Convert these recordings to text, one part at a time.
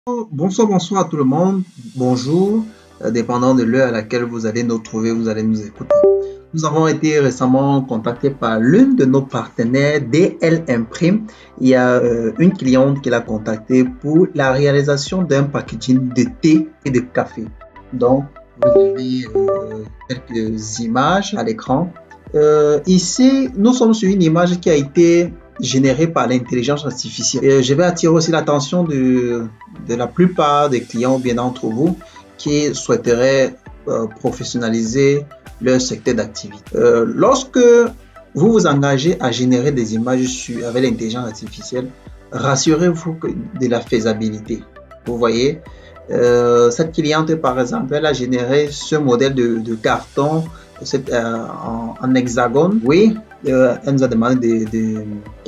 Bonsoir, bonsoir à tout le monde. Bonjour, dépendant de l'heure à laquelle vous allez nous trouver, vous allez nous écouter. Nous avons été récemment contactés par l'une de nos partenaires, DL Imprime. Il y a une cliente qui l'a contacté pour la réalisation d'un packaging de thé et de café. Donc, vous avez quelques images à l'écran. Ici, nous sommes sur une image qui a été générée par l'intelligence artificielle. Je vais attirer aussi l'attention de la plupart des clients ou bien d'entre vous qui souhaiteraient professionnaliser leur secteur d'activité. Lorsque vous vous engagez à générer des images avec l'intelligence artificielle, rassurez-vous de la faisabilité. Vous voyez, cette cliente, par exemple, elle a généré ce modèle de carton en hexagone. Oui, elle nous a demandé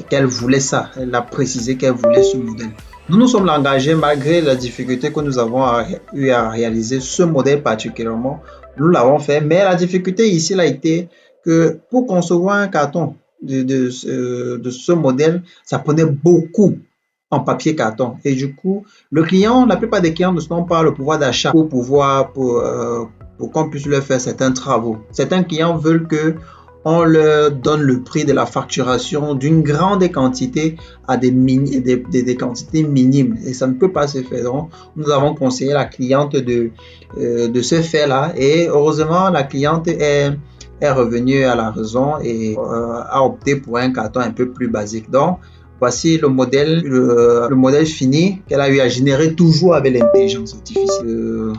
qu'elle voulait ça. Elle a précisé qu'elle voulait ce modèle. Nous nous sommes engagés malgré la difficulté que nous avons eu à réaliser ce modèle particulièrement. Nous l'avons fait, mais la difficulté ici a été que pour concevoir un carton de ce modèle, ça prenait beaucoup en papier carton. Et du coup, la plupart des clients ne sont pas le pouvoir d'achat pour qu'on puisse leur faire certains travaux. Certains clients veulent que on leur donne le prix de la facturation d'une grande quantité à des quantités minimes. Et ça ne peut pas se faire. Donc, nous avons conseillé à la cliente de se faire là. Et heureusement, la cliente est revenue à la raison et a opté pour un carton un peu plus basique. Donc, voici le modèle fini qu'elle a eu à générer toujours avec l'intelligence artificielle.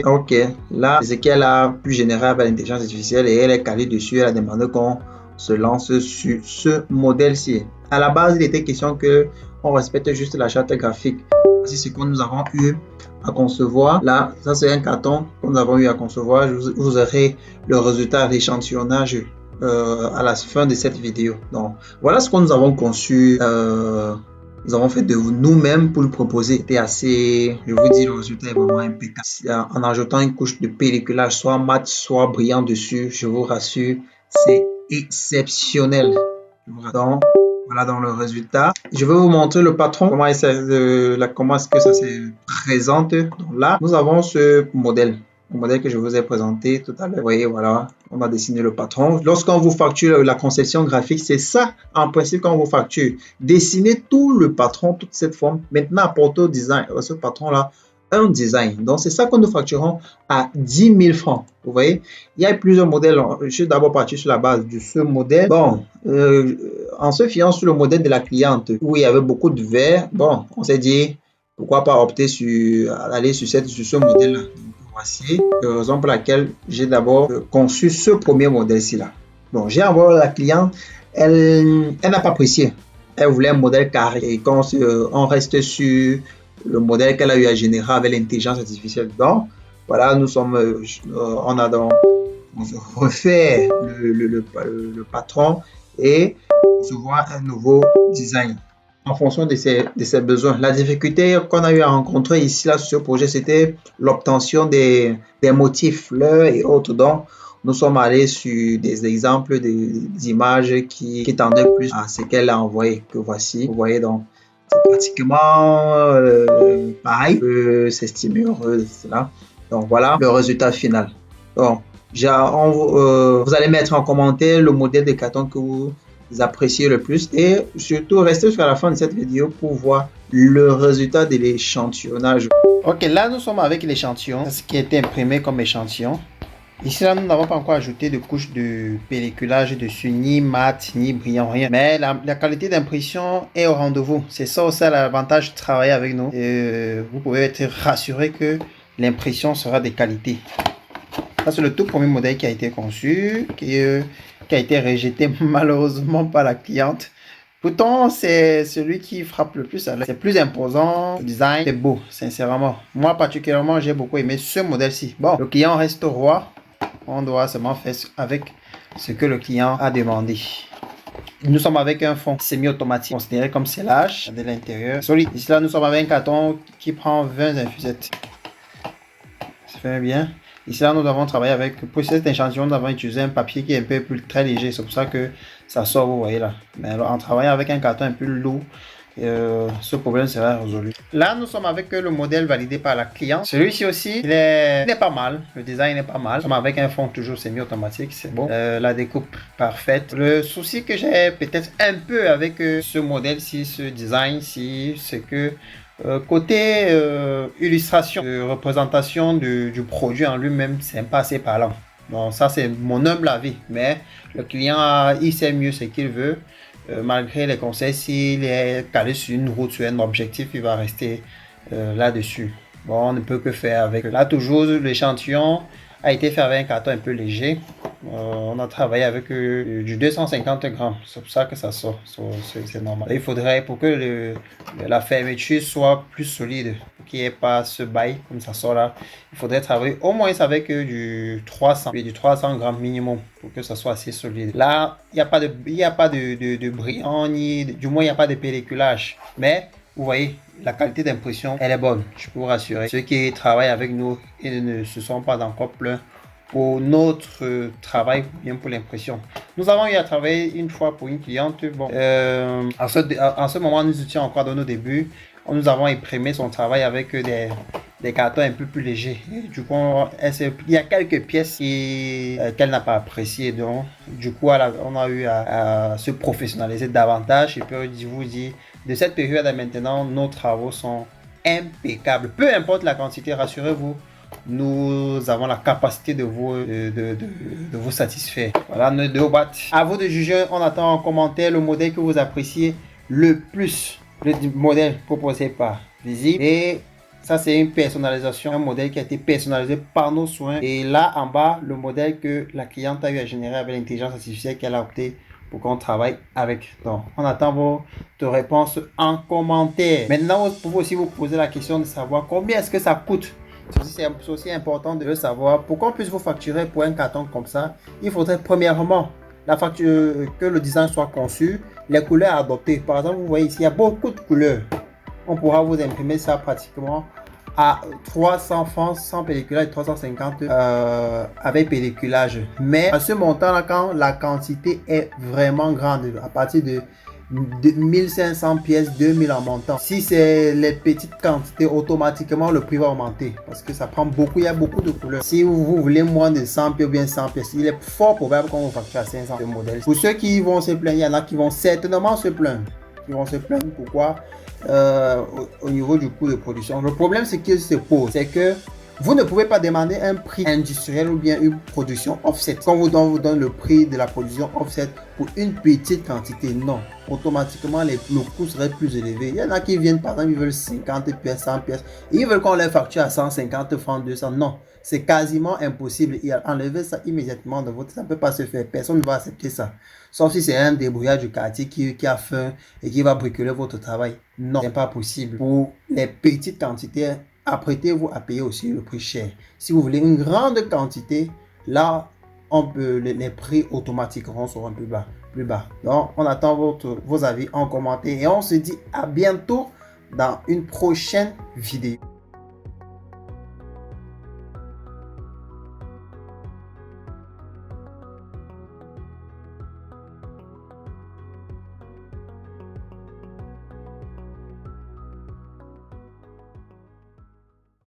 Ok, là, c'est qu'elle a pu générer avec l'intelligence artificielle et elle est calée dessus. Elle a demandé qu'on se lance sur ce modèle-ci. À la base, il était question que on respecte juste la charte graphique. Voici ce que nous avons eu à concevoir. Là, ça c'est un carton que nous avons eu à concevoir. Vous aurez le résultat d'échantillonnage à la fin de cette vidéo. Donc, voilà ce que nous avons conçu. Nous avons fait de nous-mêmes pour le proposer. C'était assez, je vous dis, le résultat est vraiment impeccable. En ajoutant une couche de pelliculage, soit mat, soit brillant dessus, je vous rassure, c'est exceptionnel. Donc, voilà dans le résultat. Je vais vous montrer le patron, comment est-ce que ça se présente. Donc là, nous avons ce modèle. Le modèle que je vous ai présenté tout à l'heure. Vous voyez, voilà, on a dessiné le patron. Lorsqu'on vous facture la conception graphique, c'est ça, en principe, quand on vous facture. Dessinez tout le patron, toute cette forme. Maintenant, apportez au design, ce patron-là, un design. Donc, c'est ça que nous facturons à 10 000 francs. Vous voyez, il y a plusieurs modèles. Je suis d'abord parti sur la base de ce modèle. Bon, en se fiant sur le modèle de la cliente, où il y avait beaucoup de verre, bon, on s'est dit, pourquoi pas opter aller sur ce modèle-là. Voici la raison pour laquelle j'ai d'abord conçu ce premier modèle-ci là. Donc, j'ai envoyé la cliente, elle n'a pas apprécié. Elle voulait un modèle carré. Et quand on reste sur le modèle qu'elle a eu à générer avec l'intelligence artificielle. Donc, voilà, on a donc refait le patron et concevoir un nouveau design en fonction de ses besoins. La difficulté qu'on a eu à rencontrer ici là, sur ce projet, c'était l'obtention des motifs, fleurs et autres. Donc, nous sommes allés sur des exemples d'images qui tendaient plus à ce qu'elle a envoyé. Que voici, vous voyez donc, c'est pratiquement pareil. On peut s'estimer heureux de cela. Donc, voilà le résultat final. Donc, vous allez mettre en commentaire le modèle de carton que vous appréciez le plus et surtout restez jusqu'à la fin de cette vidéo pour voir le résultat de l'échantillonnage. Ok, là nous sommes avec l'échantillon, ce qui a été imprimé comme échantillon. Ici là nous n'avons pas encore ajouté de couche de pelliculage dessus, ni mat, ni brillant, rien. Mais la qualité d'impression est au rendez-vous. C'est ça aussi l'avantage de travailler avec nous. Vous pouvez être rassuré que l'impression sera de qualité. Ça, c'est le tout premier modèle qui a été conçu, qui a été rejeté malheureusement par la cliente. Pourtant, c'est celui qui frappe le plus à l'œil. C'est plus imposant, le design est beau, sincèrement. Moi, particulièrement, j'ai beaucoup aimé ce modèle-ci. Bon, le client reste roi. On doit seulement faire avec ce que le client a demandé. Nous sommes avec un fond semi-automatique, considéré comme scellage de l'intérieur. Solide. Ici, là, nous sommes avec un carton qui prend 20 infusettes. Ça fait bien. Ici, là, nous avons travaillé avec, pour cet échantillon, nous avons utilisé un papier qui est un peu plus très léger. C'est pour ça que ça sort, vous voyez là. Mais alors, en travaillant avec un carton un peu lourd, ce problème sera résolu. Là, nous sommes avec le modèle validé par la cliente. Celui-ci aussi, il est pas mal. Le design est pas mal. Nous sommes avec un fond toujours semi-automatique, c'est bon. La découpe parfaite. Le souci que j'ai peut-être un peu avec ce modèle-ci, ce design-ci, c'est que côté illustration, représentation du produit en lui-même, c'est pas assez parlant. Bon, ça c'est mon humble avis, mais le client, il sait mieux ce qu'il veut. Malgré les conseils, s'il est calé sur une route, sur un objectif, il va rester là-dessus. Bon, on ne peut que faire avec. Là, toujours, l'échantillon a été fait avec un carton un peu léger. On a travaillé avec du 250 grammes. C'est pour ça que ça sort. C'est normal. Il faudrait, pour que la fermeture soit plus solide, pour qu'il n'y ait pas ce bail comme ça sort là, il faudrait travailler au moins avec du 300 grammes minimum pour que ça soit assez solide. Là, il n'y a pas de brillant, du moins il n'y a pas de pelliculage. Mais vous voyez, la qualité d'impression, elle est bonne. Je peux vous rassurer. Ceux qui travaillent avec nous, ils ne se sont pas encore plaints pour notre travail, bien pour l'impression. Nous avons eu à travailler une fois pour une cliente. Bon, en ce moment, nous étions encore dans nos débuts. Nous avons imprimé son travail avec des cartons un peu plus légers. Et du coup, il y a quelques pièces qu'elle n'a pas appréciées. Donc, du coup, on a eu à se professionnaliser davantage. Et puis, je vous dis, de cette période à maintenant, nos travaux sont impeccables. Peu importe la quantité, rassurez-vous, nous avons la capacité de vous satisfaire. Voilà nos deux boîtes. À vous de juger. On attend en commentaire le modèle que vous appréciez le plus. Le modèle proposé par Visible. Et ça, c'est une personnalisation, un modèle qui a été personnalisé par nos soins. Et là, en bas, le modèle que la cliente a eu à générer avec l'intelligence artificielle qu'elle a opté pour qu'on travaille avec. Donc, on attend votre réponse en commentaire. Maintenant, vous pouvez aussi vous poser la question de savoir combien est-ce que ça coûte. C'est aussi important de le savoir. Pour qu'on puisse vous facturer pour un carton comme ça, il faudrait premièrement la facture, que le design soit conçu, les couleurs adoptées. Par exemple, vous voyez ici, il y a beaucoup de couleurs. On pourra vous imprimer ça pratiquement à 300 francs sans pelliculage et 350 avec pelliculage. Mais à ce montant-là, quand la quantité est vraiment grande, à partir de 1500 pièces, 2000 en montant. Si c'est les petites quantités, automatiquement le prix va augmenter parce que ça prend beaucoup, il y a beaucoup de couleurs. Si vous voulez moins de 100 pièces ou bien 100 pièces, il est fort probable qu'on vous facture à 500 de modèle. Pour ceux qui vont se plaindre, il y en a qui vont certainement se plaindre. Pourquoi au niveau du coût de production. Le problème, c'est qu'il se pose, c'est que vous ne pouvez pas demander un prix industriel ou bien une production offset. Quand vous donne le prix de la production offset pour une petite quantité, non. Automatiquement, le coût serait plus élevé. Il y en a qui viennent, par exemple, ils veulent 50 pièces, 100 pièces. Et ils veulent qu'on les facture à 150 francs, 200. Non, c'est quasiment impossible. Enlever ça immédiatement de votre... Ça ne peut pas se faire. Personne ne va accepter ça. Sauf si c'est un débrouillard du quartier qui a faim et qui va bricoler votre travail. Non, c'est pas possible. Pour les petites quantités, apprêtez-vous à payer aussi le prix cher. Si vous voulez une grande quantité, là, les prix automatiquement seront plus bas. Donc, on attend vos avis en commentaire et on se dit à bientôt dans une prochaine vidéo.